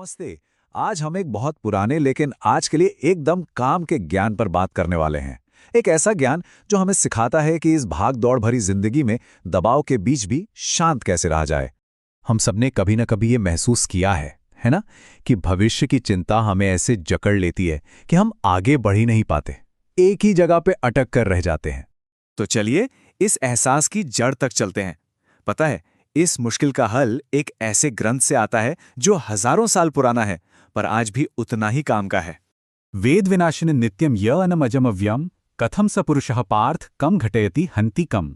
नमस्ते। आज हम एक बहुत पुराने लेकिन आज के लिए एकदम काम के ज्ञान पर बात करने वाले हैं। एक ऐसा ज्ञान जो हमें सिखाता है कि इस भाग दौड़ भरी जिंदगी में दबाव के बीच भी शांत कैसे रहा जाए। हम सबने कभी न कभी ये महसूस किया है ना, कि भविष्य की चिंता हमें ऐसे जकड़ लेती है कि हम आगे बढ़ ही नहीं पाते, एक ही जगह पे अटक कर रह जाते हैं। तो चलिए इस एहसास की जड़ तक चलते हैं। पता है, इस मुश्किल का हल एक ऐसे ग्रंथ से आता है जो हजारों साल पुराना है, पर आज भी उतना ही काम का है। वेद विनाशिन नित्यम य अनमजमव्यम कथम स पुरुषः पार्थ कम घटयति हन्ति कम।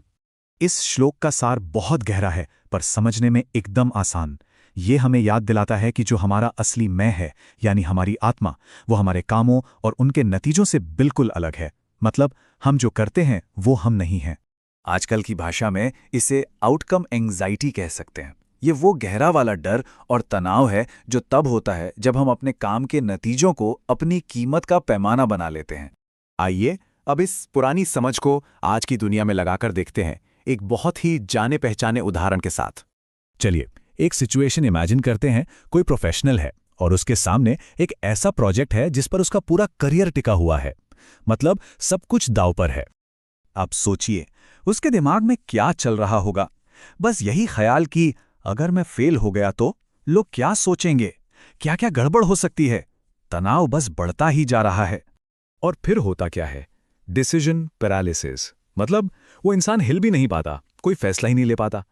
इस श्लोक का सार बहुत गहरा है पर समझने में एकदम आसान। ये हमें याद दिलाता है कि जो हमारा असली मैं है, यानी हमारी आत्मा, वो हमारे कामों और उनके नतीजों से बिल्कुल अलग है। मतलब हम जो करते हैं वो हम नहीं हैं। आजकल की भाषा में इसे आउटकम एंग्जाइटी कह सकते हैं। ये वो गहरा वाला डर और तनाव है जो तब होता है जब हम अपने काम के नतीजों को अपनी कीमत का पैमाना बना लेते हैं। आइए अब इस पुरानी समझ को आज की दुनिया में लगाकर देखते हैं, एक बहुत ही जाने पहचाने उदाहरण के साथ। चलिए एक सिचुएशन इमेजिन करते हैं। कोई प्रोफेशनल है और उसके सामने एक ऐसा प्रोजेक्ट है जिस पर उसका पूरा करियर टिका हुआ है। मतलब सब कुछ दांव पर है। अब सोचिए उसके दिमाग में क्या चल रहा होगा। बस यही ख्याल कि अगर मैं फेल हो गया तो लोग क्या सोचेंगे, क्या क्या गड़बड़ हो सकती है। तनाव बस बढ़ता ही जा रहा है। और फिर होता क्या है? Decision paralysis. मतलब वो इंसान हिल भी नहीं पाता, कोई फैसला ही नहीं ले पाता।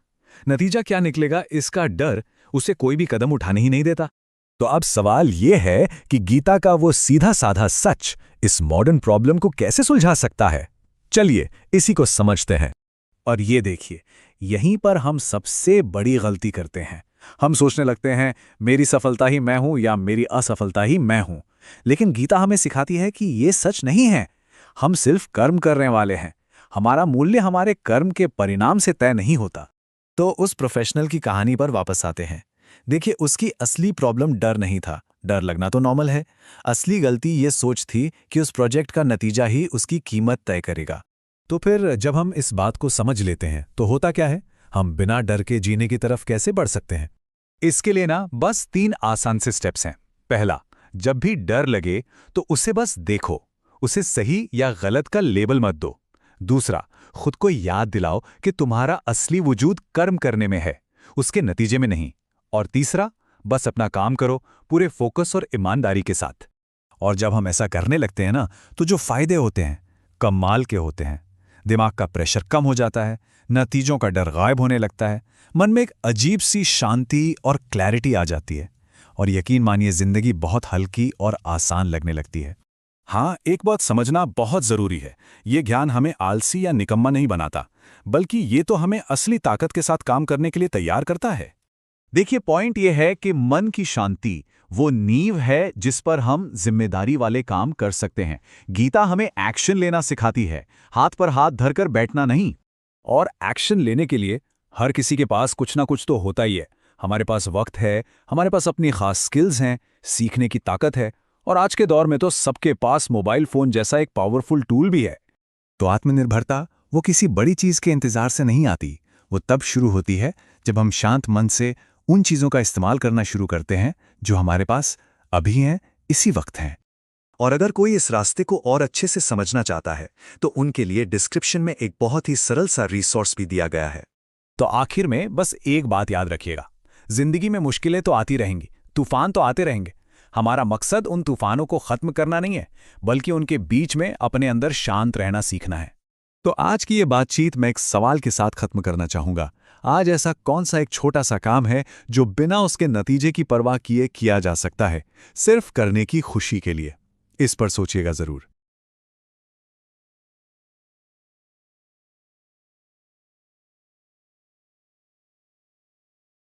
नतीजा क्या निकलेगा, इसका डर उसे कोई भी कदम उठाने ही नहीं देता। तो अब सवाल यह है कि गीता का वो सीधा साधा सच इस मॉडर्न प्रॉब्लम को कैसे सुलझा सकता है। चलिए इसी को समझते हैं। और ये देखिए, यहीं पर हम सबसे बड़ी गलती करते हैं। हम सोचने लगते हैं मेरी सफलता ही मैं हूं या मेरी असफलता ही मैं हूं। लेकिन गीता हमें सिखाती है कि ये सच नहीं है। हम सिर्फ कर्म करने वाले हैं। हमारा मूल्य हमारे कर्म के परिणाम से तय नहीं होता। तो उस प्रोफेशनल की कहानी पर वापस आते हैं। देखिए, उसकी असली प्रॉब्लम डर नहीं था। डर लगना तो नॉर्मल है। असली गलती ये सोच थी कि उस प्रोजेक्ट का नतीजा ही उसकी कीमत तय करेगा। तो फिर जब हम इस बात को समझ लेते हैं तो होता क्या है? हम बिना डर के जीने की तरफ कैसे बढ़ सकते हैं? इसके लिए ना बस 3 आसान से स्टेप्स हैं। पहला, जब भी डर लगे तो उसे बस देखो, उसे सही या गलत का लेबल मत दो। दूसरा, खुद को याद दिलाओ कि तुम्हारा असली वजूद कर्म करने में है, उसके नतीजे में नहीं। और तीसरा, बस अपना काम करो पूरे फोकस और ईमानदारी के साथ। और जब हम ऐसा करने लगते हैं ना, तो जो फायदे होते हैं कमाल के होते हैं। दिमाग का प्रेशर कम हो जाता है, नतीजों का डर गायब होने लगता है, मन में एक अजीब सी शांति और क्लैरिटी आ जाती है। और यकीन मानिए, जिंदगी बहुत हल्की और आसान लगने लगती है। हाँ, एक बात समझना बहुत जरूरी है। ये ज्ञान हमें आलसी या निकम्मा नहीं बनाता, बल्कि ये तो हमें असली ताकत के साथ काम करने के लिए तैयार करता है। देखिए, पॉइंट ये है कि मन की शांति वो नींव है जिस पर हम जिम्मेदारी वाले काम कर सकते हैं। गीता हमें एक्शन लेना सिखाती है, हाथ पर हाथ धरकर बैठना नहीं। और एक्शन लेने के लिए हर किसी के पास कुछ ना कुछ तो होता ही है। हमारे पास वक्त है, हमारे पास अपनी खास स्किल्स हैं, सीखने की ताकत है, और आज के दौर में तो सबके पास मोबाइल फोन जैसा एक पावरफुल टूल भी है। तो आत्मनिर्भरता वो किसी बड़ी चीज के इंतजार से नहीं आती। वो तब शुरू होती है जब हम शांत मन से उन चीजों का इस्तेमाल करना शुरू करते हैं जो हमारे पास अभी हैं, इसी वक्त हैं। और अगर कोई इस रास्ते को और अच्छे से समझना चाहता है तो उनके लिए डिस्क्रिप्शन में एक बहुत ही सरल सा रिसोर्स भी दिया गया है। तो आखिर में बस एक बात याद रखिएगा, जिंदगी में मुश्किलें तो आती रहेंगी, तूफान तो आते रहेंगे। हमारा मकसद उन तूफानों को खत्म करना नहीं है, बल्कि उनके बीच में अपने अंदर शांत रहना सीखना है। तो आज की ये बातचीत मैं एक सवाल के साथ खत्म करना चाहूंगा। आज ऐसा कौन सा एक छोटा सा काम है जो बिना उसके नतीजे की परवाह किए किया जा सकता है, सिर्फ करने की खुशी के लिए? इस पर सोचिएगा जरूर।